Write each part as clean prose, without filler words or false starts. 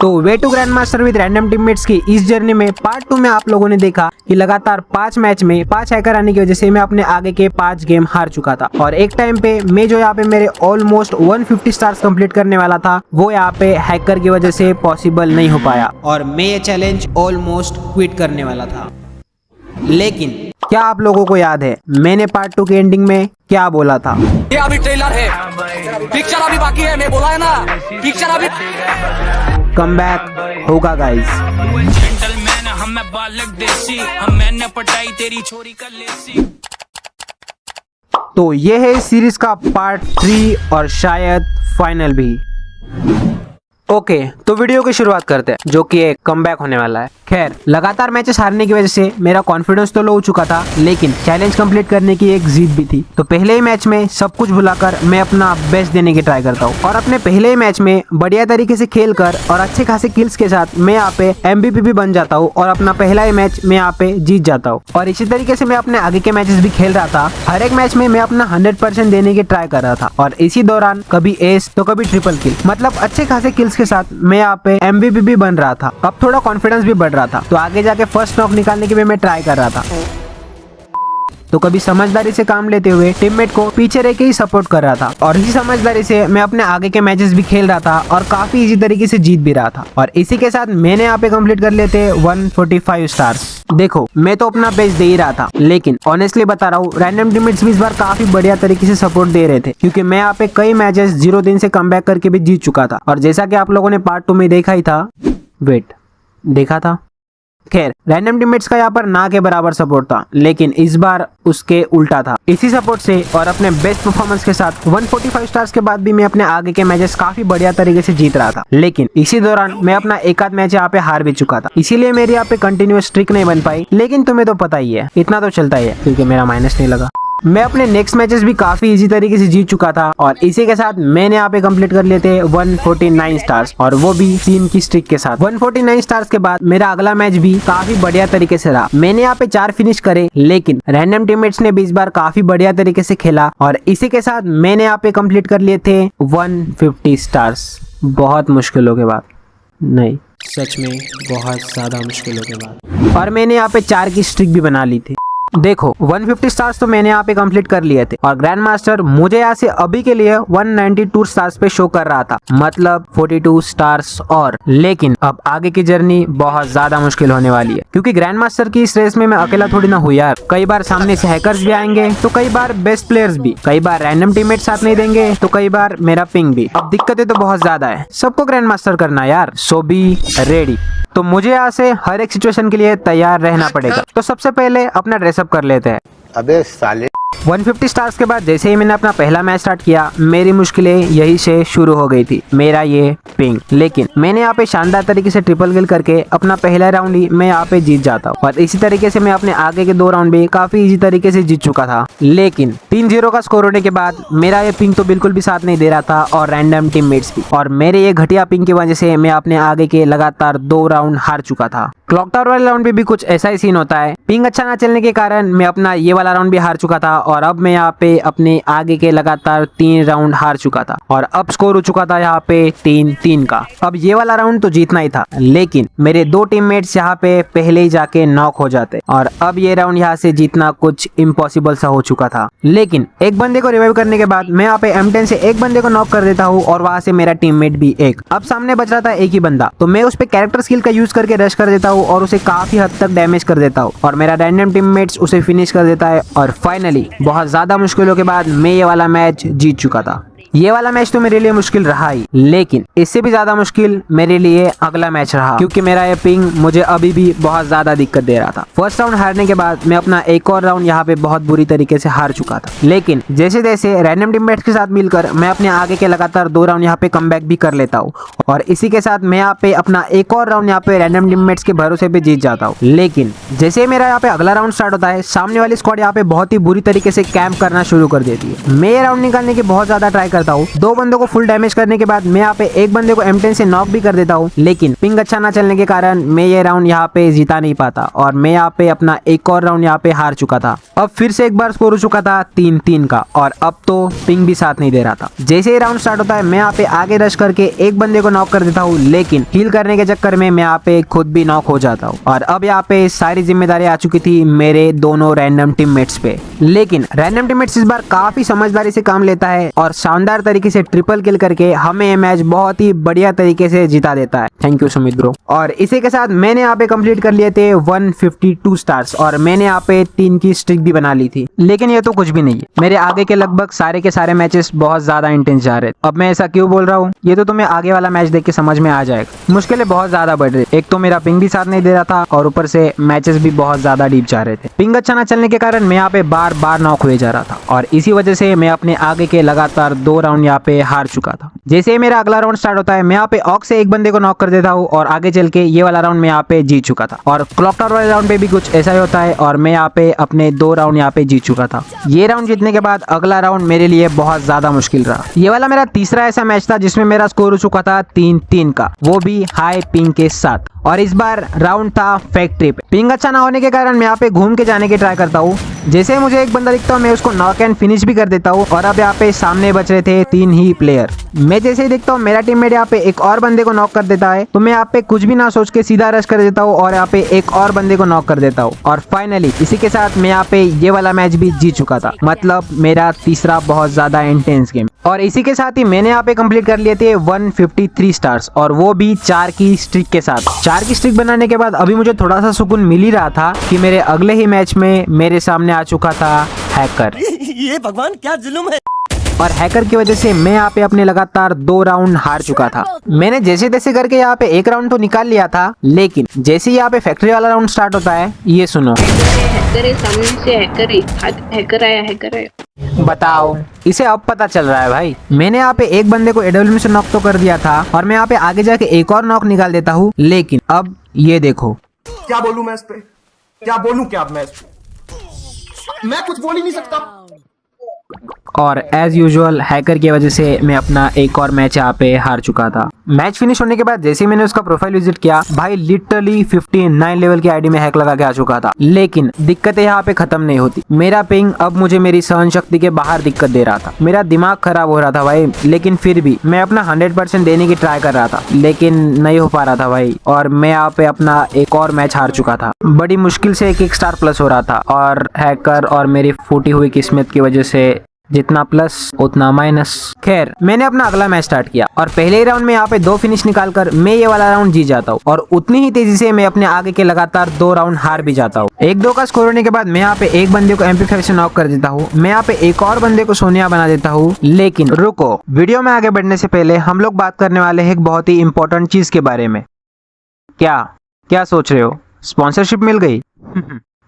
तो way to grandmaster with random teammates की इस जर्नी में पार्ट 2 में आप लोगों ने देखा कि लगातार 5 मैच में 5 हैकर आने की वजह से मैं अपने आगे के 5 गेम हार चुका था और एक टाइम पे मैं जो यहाँ पे मेरे ऑलमोस्ट 150 स्टार्स कंप्लीट करने वाला था वो यहाँ पे हैकर की वजह से पॉसिबल नहीं हो पाया और मैं ये चैलेंज ऑलमोस्ट क्विट करने वाला था। लेकिन क्या आप लोगों को याद है मैंने पार्ट 2 के एंडिंग में क्या बोला था? ये अभी ट्रेलर है, पिक्चर अभी बाकी है। मैं बोला है ना, पिक्चर अभी कमबैक होगा गाइस। जेंटलमैन हम बालक देसी, हम मैंने पटाई तेरी छोरी का लेसी। तो ये है इस सीरीज का पार्ट 3 और शायद फाइनल भी। ओके, तो वीडियो की शुरुआत करते हैं जो कि एक कमबैक होने वाला है। खैर, लगातार मैचेस हारने की वजह से मेरा कॉन्फिडेंस तो लो हो चुका था, लेकिन चैलेंज कंप्लीट करने की एक जिद भी थी। तो पहले ही मैच में सब कुछ भुलाकर मैं अपना बेस्ट देने की ट्राई करता हूँ और अपने पहले ही मैच में बढ़िया तरीके से खेलकर और अच्छे खासे किल्स के साथ मैं यहाँ पे MVP भी बन जाता हूँ और अपना पहला ही मैच मैं यहाँ पे जीत जाता हूँ। और इसी तरीके से मैं अपने आगे के मैचेस भी खेल रहा था। हर एक मैच में मैं अपना 100% देने की ट्राई कर रहा था और इसी दौरान कभी एस तो कभी ट्रिपल किल, मतलब अच्छे खासे किल्स के साथ मैं यहाँ पे MVP भी बन रहा था। अब थोड़ा कॉन्फिडेंस भी बढ़ रहा था, तो आगे जाके फर्स्ट नॉक निकालने की भी मैं ट्राई कर रहा था। तो कभी समझदारी से काम लेते हुए टीममेट को पीछे रह के ही सपोर्ट कर रहा था और इसी समझदारी से मैं अपने आगे के मैचेस भी खेल रहा था और काफी इजी तरीके से जीत भी रहा था। और इसी के साथ मैंने यहाँ पे कंप्लीट कर लिए थे 145 स्टार्स। देखो, मैं तो अपना बेस्ट दे ही रहा था, लेकिन ऑनेस्टली बता रहा हूँ रैंडम टीममेट्स भी इस बार काफी बढ़िया तरीके से सपोर्ट दे रहे थे, क्योंकि मैं यहाँ पे कई मैचेस 0 दिन से कमबैक करके भी जीत चुका था। और जैसा कि आप लोगों ने पार्ट 2 में देखा ही था, देखा था। खैर, रैंडम टीममेट्स का यहाँ पर ना के बराबर सपोर्ट था, लेकिन इस बार उसके उल्टा था। इसी सपोर्ट से और अपने बेस्ट परफॉर्मेंस के साथ 145 स्टार्स के बाद भी मैं अपने आगे के मैचेस काफी बढ़िया तरीके से जीत रहा था। लेकिन इसी दौरान मैं अपना एक आध मैच यहाँ पे हार भी चुका था, इसीलिए मेरी यहाँ पे कंटिन्यूअस स्ट्रिक नहीं बन पाई। लेकिन तुम्हें तो पता ही है, इतना तो चलता ही है क्योंकि मेरा माइनस नहीं लगा। मैं अपने नेक्स्ट मैचेस भी काफी इजी तरीके से जीत चुका था और इसी के साथ मैंने यहाँ पे कंप्लीट कर लिए थे 149 स्टार्स और वो भी 3 की स्ट्रिक के साथ। 149 स्टार्स के बाद मेरा अगला मैच भी काफी बढ़िया तरीके से रहा। मैंने यहाँ पे 4 फिनिश करे, लेकिन रैंडम टीममेट्स ने भी इस बार काफी बढ़िया तरीके से खेला और इसी के साथ मैंने यहाँ पे कंप्लीट कर लिए थे 150 स्टार्स। बहुत मुश्किलों के बाद, नहीं सच में बहुत ज्यादा मुश्किलों के बाद, और मैंने यहाँ पे 4 की स्ट्रिक भी बना ली थी। देखो, 150 स्टार्स तो मैंने यहाँ पे कंप्लीट कर लिए थे और ग्रैंड मास्टर मुझे यहाँ से अभी के लिए 192 स्टार्स पे शो कर रहा था, मतलब 42 स्टार्स और। लेकिन अब आगे की जर्नी बहुत ज्यादा मुश्किल होने वाली है, क्योंकि ग्रैंड मास्टर की इस रेस में मैं अकेला थोड़ी ना हूँ यार। कई बार सामने से हैकर्स भी आएंगे, तो कई बार बेस्ट प्लेयर्स भी, कई बार रैंडम टीममेट साथ नहीं देंगे, तो कई बार मेरा पिंग भी। अब दिक्कतें तो बहुत ज्यादा है, सबको ग्रैंड मास्टर करना यार, सो बी रेडी। तो मुझे यहाँ से हर एक सिचुएशन के लिए तैयार रहना पड़ेगा। तो सबसे पहले अपना ड्रेसअप कर लेते हैं। अबे साले, 150 स्टार्स के बाद जैसे ही मैंने अपना पहला मैच स्टार्ट किया, मेरी मुश्किलें यही से शुरू हो गई थी, मेरा ये पिंग। लेकिन मैंने यहाँ पे शानदार तरीके से ट्रिपल किल करके अपना पहला राउंड ही मैं यहाँ पे जीत जाता हूँ और इसी तरीके से मैं अपने आगे के 2 राउंड भी काफी इजी तरीके से जीत चुका था। लेकिन 3-0 का स्कोर होने के बाद मेरा ये पिंग तो बिल्कुल भी साथ नहीं दे रहा था और रैंडम टीममेट्स भी, और मेरे ये घटिया पिंग की वजह से मैं अपने आगे के लगातार 2 राउंड हार चुका था। क्लॉक टावर वाले राउंड भी कुछ ऐसा ही सीन होता है, पिंग अच्छा ना चलने के कारण मैं अपना ये वाला राउंड भी हार चुका था और अब मैं यहाँ पे अपने आगे के लगातार 3 राउंड हार चुका था और अब स्कोर हो चुका था यहाँ पे 3-3 का। अब ये वाला राउंड तो जीतना ही था, लेकिन मेरे 2 टीममेट्स यहाँ पे पहले ही जाके नॉक हो जाते और अब ये राउंड यहाँ से जीतना कुछ इम्पॉसिबल सा हो चुका था। लेकिन एक बंदे को रिवाइव करने के बाद मैं यहाँ पे M10 से एक बंदे को नॉक कर देता हूँ और वहां से मेरा टीममेट भी एक। अब सामने बच रहा था एक ही बंदा, तो मैं उस पे कैरेक्टर स्किल का यूज करके रश कर देता हूँ और उसे काफी हद तक डैमेज कर देता हूँ और मेरा रैंडम टीममेट्स उसे फिनिश कर देता है और फाइनली बहुत ज्यादा मुश्किलों के बाद मैं ये वाला मैच जीत चुका था। ये वाला मैच तो मेरे लिए मुश्किल रहा ही, लेकिन इससे भी ज्यादा मुश्किल मेरे लिए अगला मैच रहा, क्योंकि मेरा ये पिंग मुझे अभी भी बहुत ज्यादा दिक्कत दे रहा था। फर्स्ट राउंड हारने के बाद मैं अपना एक और राउंड यहाँ पे बहुत बुरी तरीके से हार चुका था, लेकिन जैसे जैसे रैंडम टीममेट्स के साथ मिलकर मैं अपने आगे के लगातार 2 राउंड यहाँ पे कमबैक भी कर लेता हूँ और इसी के साथ मैं यहाँ पे अपना एक और राउंड यहाँ पे रैंडम टीममेट्स के भरोसे पे जीत जाता हूँ। लेकिन जैसे मेरा यहाँ पे अगला राउंड स्टार्ट होता है, सामने वाली स्क्वाड यहाँ पे बहुत ही बुरी तरीके से कैंप करना शुरू कर देती है। मैं ये राउंड निकालने की बहुत ज्यादा ट्राई करता करता हूँ। 2 बंदों को फुल डैमेज करने के बाद मैं यहाँ पे एक बंदे को M10 से नॉक भी कर देता हूँ, लेकिन पिंग अच्छा ना चलने के कारण मैं ये राउंड यहाँ पे जीता नहीं पाता और मैं यहाँ पे अपना एक और राउंड यहाँ पे हार चुका था। अब फिर से एक बार स्कोर हो चुका था 3-3 का और अब तो पिंग भी साथ नहीं दे रहा था। जैसे ही राउंड स्टार्ट होता है मैं यहाँ पे आगे रश करके एक बंदे को नॉक कर देता हूँ, लेकिन हील करने के चक्कर में मैं यहाँ पे खुद भी नॉक हो जाता हूँ और अब यहाँ पे सारी जिम्मेदारी आ चुकी थी मेरे दोनों रैंडम टीममेट्स पे। लेकिन रैंडम टीममेट्स इस बार काफी समझदारी से काम लेता है और शानदार तरीके से ट्रिपल किल करके हमें ये मैच बहुत ही बढ़िया तरीके से जिता देता है। Thank you Sumit bro. और इसी के साथ मैंने यहाँ पे कंप्लीट कर लिए थे 152 स्टार्स और मैंने यहाँ पे 3 की स्ट्रिक भी बना ली थी। लेकिन ये तो कुछ भी नहीं है, मेरे आगे के लगभग सारे के सारे मैचेस बहुत ज्यादा इंटेंस जा रहे। अब मैं ऐसा क्यों बोल रहा हूँ ये तो तुम्हें आगे वाला मैच देख के समझ में आ जाएगा। मुश्किलें बहुत ज्यादा बढ़ रही, एक तो मेरा पिंग भी साथ नहीं दे रहा था और ऊपर से मैचेस भी बहुत ज्यादा डीप जा रहे थे। पिंग अच्छा ना चलने के कारण मैं यहाँ पे बार बार नॉक हुए जा रहा था और इसी वजह से मैं अपने आगे के लगातार 2 राउंड यहाँ पे हार चुका था। जैसे ही मेरा अगला राउंड स्टार्ट होता है मैं यहाँ पे ऑक से एक बंदे को नॉक कर देता हूँ और आगे चल के ये वाला राउंड मैं यहाँ पे जीत चुका था। और क्लॉक टावर वाले राउंड पे भी कुछ ऐसा ही होता है और मैं यहाँ पे अपने 2 राउंड यहाँ पे जीत चुका था। ये राउंड जीतने के बाद अगला राउंड मेरे लिए बहुत ज्यादा मुश्किल रहा। ये वाला मेरा तीसरा ऐसा मैच था जिसमें मेरा स्कोर हो चुका था 3-3 का, वो भी हाई पिंग के साथ। और इस बार राउंड था फेक ट्रिप। पिंग अच्छा ना होने के कारण मैं यहाँ पे घूम के जाने की ट्राई करता हूँ। जैसे मुझे एक बंदा दिखता हूँ मैं उसको नॉक एंड फिनिश भी कर देता हूँ और अब यहाँ पे सामने बच रहे थे 3 ही प्लेयर। मैं जैसे ही देखता हूँ मेरा टीममेट यहाँ पे एक और बंदे को नॉक कर देता है तो मैं यहाँ पे कुछ भी ना सोच के सीधा रश कर देता हूँ और यहाँ पे एक और बंदे को नॉक कर देता हूँ। और फाइनली इसी के साथ मैं यहाँ पे ये वाला मैच भी जीत चुका था, मतलब मेरा तीसरा बहुत ज्यादा इंटेंस गेम। और इसी के साथ ही मैंने यहाँ पे कंप्लीट कर लिए थे 153 स्टार्स और वो भी 4 की स्ट्रिक के साथ। 4 की स्ट्रिक बनाने के बाद अभी मुझे थोड़ा सा सुकून मिल ही रहा था कि मेरे अगले ही मैच में मेरे सामने आ चुका था हैकर। ये भगवान क्या जुल्म है। और हैकर की वजह से मैं यहाँ पे अपने लगातार 2 राउंड हार चुका था। मैंने जैसे तैसे करके यहाँ पे 1 राउंड तो निकाल लिया था, लेकिन जैसे ही यहाँ पे फैक्ट्री वाला राउंड स्टार्ट होता है ये सुनो। हैकर है, सामने से हैकर आया। बताओ, इसे अब पता चल रहा है भाई। मैंने यहाँ पे एक बंदे को AWM से नॉक तो कर दिया था और मैं यहाँ पे आगे जाके एक और नॉक निकाल देता हूँ, लेकिन अब ये देखो। क्या बोलूं मैं इस पे, क्या बोलूं क्या मैं इस पे? मैं कुछ बोल ही नहीं सकता। और एज यूजुअल हैकर की वजह से मैं अपना एक और मैच यहाँ पे हार चुका था। मैच फिनिश होने के बाद जैसे ही मैंने उसका प्रोफाइल विजिट किया, भाई लिटरली 59 लेवल की आईडी में हैक लगा के आ चुका था। लेकिन दिक्कतें यहाँ पे खत्म नहीं होती। मेरा पिंग अब मुझे मेरी सहन शक्ति के बाहर दिक्कत दे रहा था, मेरा दिमाग खराब हो रहा था भाई। लेकिन फिर भी मैं अपना 100% देने की ट्राई कर रहा था, लेकिन नहीं हो पा रहा था भाई। और मैं यहाँ पे अपना एक और मैच हार चुका था। बड़ी मुश्किल से एक स्टार प्लस हो रहा था और हैकर और मेरी फूटी हुई किस्मत की वजह से जितना प्लस उतना माइनस। खैर, मैंने अपना अगला मैच स्टार्ट किया और पहले ही राउंड में यहाँ पे 2 फिनिश निकालकर मैं ये वाला राउंड जीत जाता हूँ और उतनी ही तेजी से मैं अपने आगे के लगातार 2 राउंड हार भी जाता हूँ। 1-2 का स्कोर होने के बाद मैं यहाँ पे एक बंदे को MP5 से नॉक कर देता हूँ। मैं यहाँ पे एक और बंदे को सोनिया बना देता हूँ। लेकिन रुको, वीडियो में आगे बढ़ने से पहले हम लोग बात करने वाले हैं एक बहुत ही इंपॉर्टेंट चीज के बारे में। क्या सोच रहे हो, स्पॉन्सरशिप मिल गई?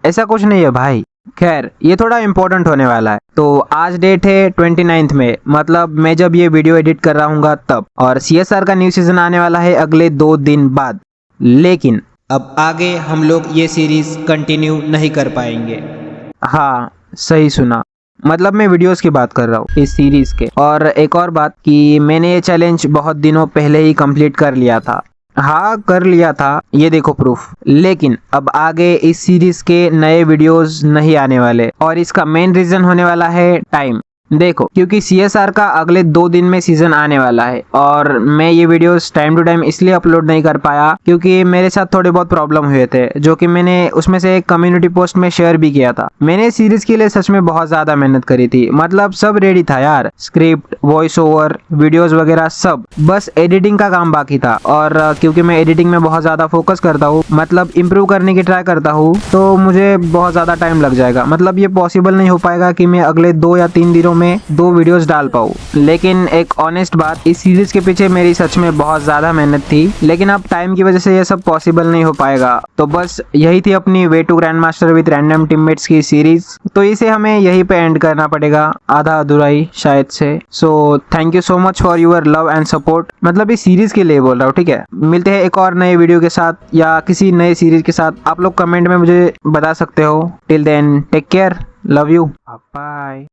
ऐसा कुछ नहीं है भाई। खैर, ये थोड़ा इम्पोर्टेंट होने वाला है। तो आज डेट है 29 में, मतलब मैं जब ये वीडियो एडिट कर रहा हूँ तब। और CSR का न्यू सीजन आने वाला है अगले 2 दिन बाद। लेकिन अब आगे हम लोग ये सीरीज कंटिन्यू नहीं कर पाएंगे। हाँ, सही सुना, मतलब मैं वीडियोस की बात कर रहा हूँ, इस सीरीज के। और एक और बात कि मैंने ये चैलेंज बहुत दिनों पहले ही कंप्लीट कर लिया था। हाँ, कर लिया था, ये देखो प्रूफ। लेकिन अब आगे इस सीरीज के नए वीडियोस नहीं आने वाले और इसका मेन रीजन होने वाला है टाइम। देखो, क्योंकि CSR का अगले 2 दिन में सीजन आने वाला है और मैं ये वीडियोस टाइम टू टाइम इसलिए अपलोड नहीं कर पाया क्योंकि मेरे साथ थोड़े बहुत प्रॉब्लम हुए थे, जो कि मैंने उसमें से एक कम्युनिटी पोस्ट में शेयर भी किया था। मैंने सीरीज के लिए सच में बहुत ज्यादा मेहनत करी थी, मतलब सब रेडी था यार, स्क्रिप्ट, वॉइस ओवर, वीडियोस वगैरह सब, बस एडिटिंग का काम बाकी था। और क्योंकि मैं एडिटिंग में बहुत ज्यादा फोकस करता हूँ, मतलब इम्प्रूव करने की ट्राई करता हूँ, तो मुझे बहुत ज्यादा टाइम लग जाएगा। मतलब ये पॉसिबल नहीं हो पाएगा कि मैं अगले 2 या 3 दिनों में 2 वीडियोस डाल पाऊँ। लेकिन एक ऑनेस्ट बात, इस सीरीज के पीछे मेरी सच में बहुत ज्यादा मेहनत थी, लेकिन अब टाइम की वजह से ये सब पॉसिबल नहीं हो पाएगा। तो बस यही थी अपनी way to grandmaster with random teammates की सीरीज। तो इसे हमें यहीं पे एंड करना पड़ेगा, आधा अधूरा ही शायद से। So thank you so much for your love and support, मतलब इस सीरीज के लिए बोल रहा हूँ, ठीक है। मिलते हैं एक और नए वीडियो के साथ या किसी नए सीरीज के साथ। आप लोग कमेंट में मुझे बता सकते हो। Till then take care, love you, bye.